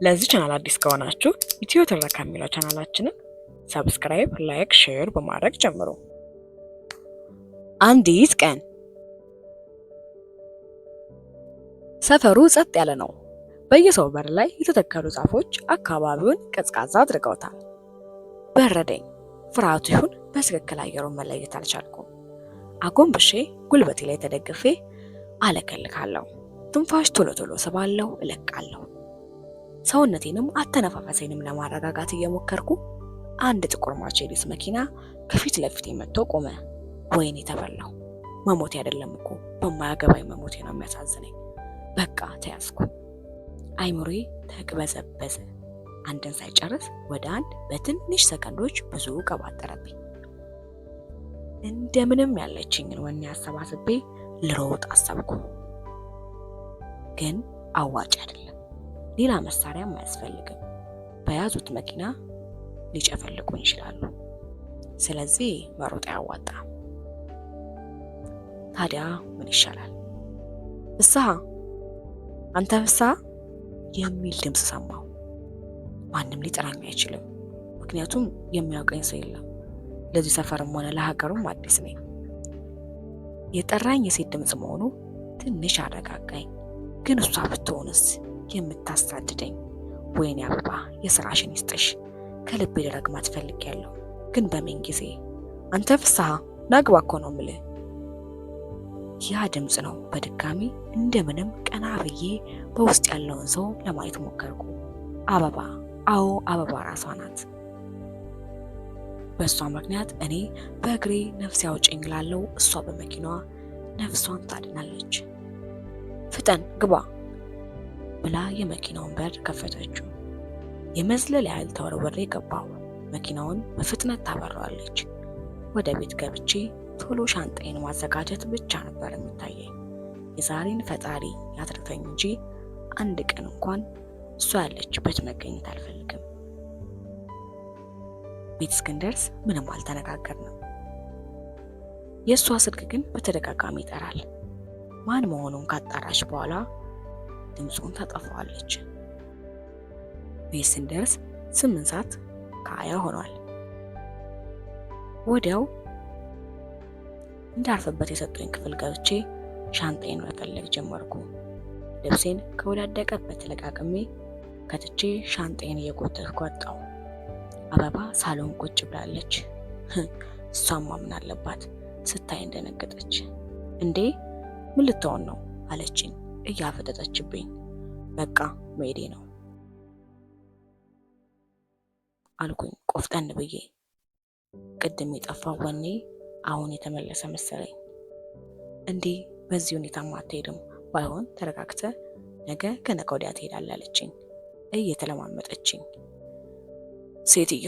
ለዚህ ቻናል አዲስ ከሆናችሁ ኢትዮ ትረካ የሚለው ቻናላችንን ሰብስክራይብ፣ ላይክ፣ ሼር በማድረግ ጀምሩ። አንዲት ቀን ሰፈሩ ጸጥ ያለ ነው። በየሰው በር ላይ የተተከሉ ዛፎች አካባቢውን ቀዝቃዛ አድርገውታል። በረደኝ። ፍርሃቱ ይሁን በትክክል አየሩን መለየት አልቻልኩም። አጎንብሼ ጉልበቴ ላይ ተደግፌ አለከልካለሁ። ትንፋሽ ቶሎ ቶሎ ስባለሁ፣ እለቃለሁ። ሰውነቴንም አተነፋፈሴንም ለማረጋጋት እየሞከርኩ አንድ ጥቁር ማርሴዲስ መኪና ከፊት ለፊቴ መጥቶ ቆመ። ወይኔ ተበላሁ። መሞቴ አይደለም እኮ በማያገባኝ መሞቴ ነው የሚያሳዝነኝ። በቃ ተያዝኩ። አይምሮዬ ተቅበዘበዘ። አንድን ሳይጨርስ ወደ አንድ በትንሽ ሰከንዶች ብዙ ቀባጠረብኝ። እንደምንም ያለችኝን ወኔ አሰባስቤ ልሮጥ አሰብኩ። ግን አዋጭ አይደለም። ሌላ መሳሪያም አያስፈልግም። በያዙት መኪና ሊጨፈልቁኝ ይችላሉ። ስለዚህ መሮጥ አያዋጣም። ታዲያ ምን ይሻላል? ፍስሐ፣ አንተ ፍስሐ የሚል ድምፅ ሰማሁ። ማንም ሊጠራኝ አይችልም፣ ምክንያቱም የሚያውቀኝ ሰው የለም። ለዚህ ሰፈርም ሆነ ለሀገሩም አዲስ ነኝ። የጠራኝ የሴት ድምፅ መሆኑ ትንሽ አረጋጋኝ። ግን እሷ ብትሆንስ የምታሳድደኝ? ወይኔ አበባ የስራሽን ይስጥሽ። ከልቤ ልረግማት ፈልጌያለሁ፣ ግን በምን ጊዜ? አንተ ፍስሐ ናግባ እኮ ነው የምልህ። ያ ድምፅ ነው። በድጋሚ እንደምንም ቀና ብዬ በውስጥ ያለውን ሰው ለማየት ሞከርኩ። አበባ፣ አዎ አበባ ራሷ ናት። በእሷ ምክንያት እኔ በእግሬ ነፍሴ አውጭኝ ላለው፣ እሷ በመኪናዋ ነፍሷን ታድናለች። ፍጠን ግባ ብላ የመኪናውን በር ከፈተችው። የመዝለል ያህል ተወርውሬ ገባሁ። መኪናውን በፍጥነት ታበራዋለች። ወደ ቤት ገብቼ ቶሎ ሻንጣዬን ማዘጋጀት ብቻ ነበር የሚታየኝ። የዛሬን ፈጣሪ ያትርፈኝ እንጂ አንድ ቀን እንኳን እሷ ያለችበት መገኘት አልፈልግም። ቤት እስክንደርስ ምንም አልተነጋገርንም። የእሷ ስልክ ግን በተደጋጋሚ ይጠራል። ማን መሆኑን ካጣራች በኋላ ድምፁን ታጠፋዋለች። ቤት ስንደርስ 8:20 ሆኗል። ወዲያው እንዳርፍበት የሰጡኝ ክፍል ገብቼ ሻንጣዬን መፈለግ ጀመርኩ። ልብሴን ከወዳደቀበት ለቃቅሜ ከትቼ ሻንጣዬን እየጎተትኩ ወጣሁ። አበባ ሳሎን ቁጭ ብላለች። እሷም ምን አለባት ስታይ እንደነገጠች። እንዴ ምን ልትሆን ነው አለችኝ እያፈጠጠችብኝ። በቃ መሄዴ ነው አልኩኝ ቆፍጠን ብዬ። ቅድም የጠፋው ወኔ አሁን የተመለሰ መሰለኝ። እንዴ በዚህ ሁኔታማ አትሄድም፣ ባይሆን ተረጋግተ ነገ ከነገ ወዲያ ትሄዳለህ አለችኝ እየተለማመጠችኝ። ሴትዮ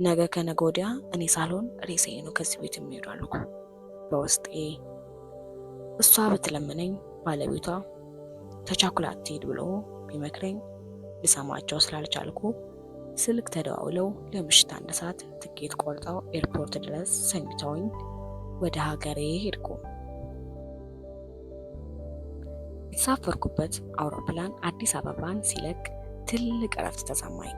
ነገ ከነገ ወዲያ እኔ ሳልሆን ሬሳዬ ነው ከዚህ ቤት የሚሄዱ አልኩ በውስጤ። እሷ ብትለምነኝ ባለቤቷ ተቻኩላ አትሄድ ብሎ ቢመክረኝ ልሰማቸው ስላልቻልኩ ስልክ ተደዋውለው ለምሽት 1 ሰዓት ትኬት ቆርጠው ኤርፖርት ድረስ ሰኝተውኝ ወደ ሀገሬ ሄድኩ። የተሳፈርኩበት አውሮፕላን አዲስ አበባን ሲለቅ ትልቅ እረፍት ተሰማኝ።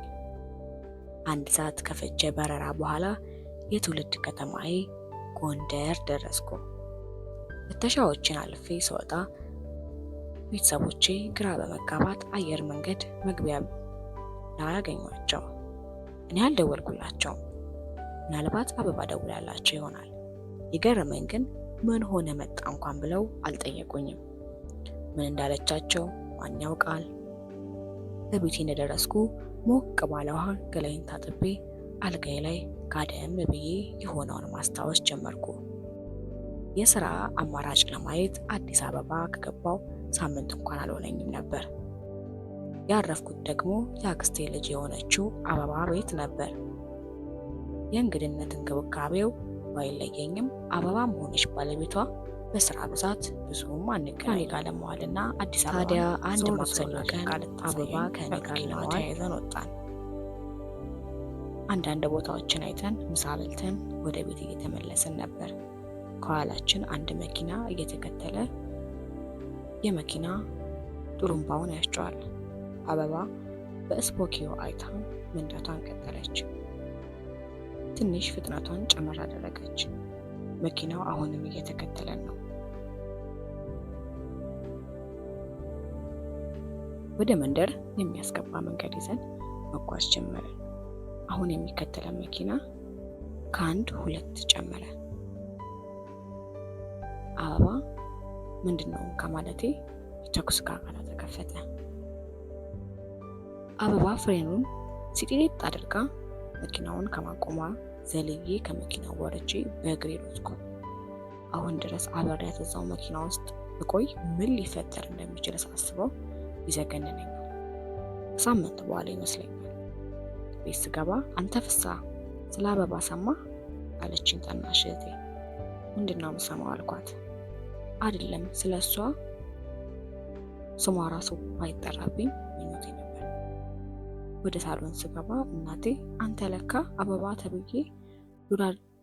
1 ሰዓት ከፈጀ በረራ በኋላ የትውልድ ከተማዬ ጎንደር ደረስኩ። ፍተሻዎችን አልፌ ስወጣ ቤተሰቦቼ ግራ በመጋባት አየር መንገድ መግቢያ ላይ አገኟቸው። እኔ አልደወልኩላቸውም። ምናልባት አበባ ደውላላቸው ይሆናል። የገረመኝ ግን ምን ሆነ መጣ እንኳን ብለው አልጠየቁኝም። ምን እንዳለቻቸው ማን ያውቃል። በቤቴ እንደደረስኩ ሞቅ ባለ ውሃ ገላይን ታጥቤ አልጋዬ ላይ ጋደም ብዬ የሆነውን ማስታወስ ጀመርኩ። የሥራ አማራጭ ለማየት አዲስ አበባ ከገባው ሳምንት እንኳን አልሆነኝም ነበር። ያረፍኩት ደግሞ የአክስቴ ልጅ የሆነችው አበባ ቤት ነበር። የእንግድነት እንክብካቤው ባይለየኝም አበባም ሆነች ባለቤቷ በስራ ብዛት ብዙም አንገናኝ ጋር ለመዋልና አዲስ አበባ ታዲያ አንድ ማክሰኞ ቀን አበባ ከእኔ ጋር ተያይዘን ወጣን። አንዳንድ ቦታዎችን አይተን ምሳ በልተን ወደ ቤት እየተመለስን ነበር። ከኋላችን አንድ መኪና እየተከተለ የመኪና ጥሩምባውን ያስጨዋል። አበባ በስፖኪዮ አይታ መንዳቷን ቀጠለች። ትንሽ ፍጥነቷን ጨመር አደረገች። መኪናው አሁንም እየተከተለን ነው። ወደ መንደር የሚያስገባ መንገድ ይዘን መጓዝ ጀመርን። አሁን የሚከተለን መኪና ከአንድ ሁለት ጨመረ። አበባ ምንድነው ከማለቴ የተኩስ ጋጋታ ተከፈተ። አበባ ፍሬኑን ሲጢጥ አድርጋ መኪናውን ከማቆሟ ዘልዬ ከመኪናው ወርጄ በእግሬ ሮጥኩ። አሁን ድረስ አብሬያት እዛው መኪና ውስጥ ብቆይ ምን ሊፈጠር እንደሚችል ሳስበው ይዘገንነኛል። ሳምንት በኋላ ይመስለኛል ቤት ስገባ አንተ ፍሳ ስለ አበባ ሰማ አለችኝ ታናሽ እህቴ። ምንድነው የምሰማው አልኳት። አይደለም ስለ እሷ ስሟ ራሱ ባይጠራብኝ ምኞቴ ነበር። ወደ ሳሎን ስገባ እናቴ አንተ ለካ አበባ ተብዬ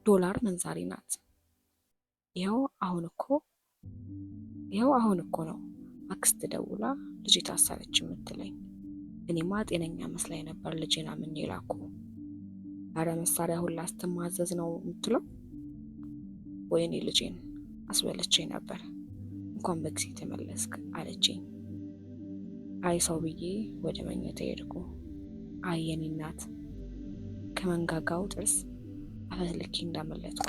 ዶላር መንዛሪ ናት። ይኸው አሁን እኮ ነው አክስት ደውላ ልጅ ታሰረች የምትለኝ። እኔማ ጤነኛ መስላኝ ነበር ልጄን አምኜ ላኩ። አረ መሳሪያ ሁላ ስትማዘዝ ነው የምትለው። ወይኔ ልጄን አስበለችኝ ነበር። እንኳን በጊዜ ተመለስክ አለችኝ። አይ ሰው ብዬ ወደ መኝታ ሄድኩ። አይ የኔ እናት ከመንጋጋው ጥርስ አፈትልኬ እንዳመለጥኩ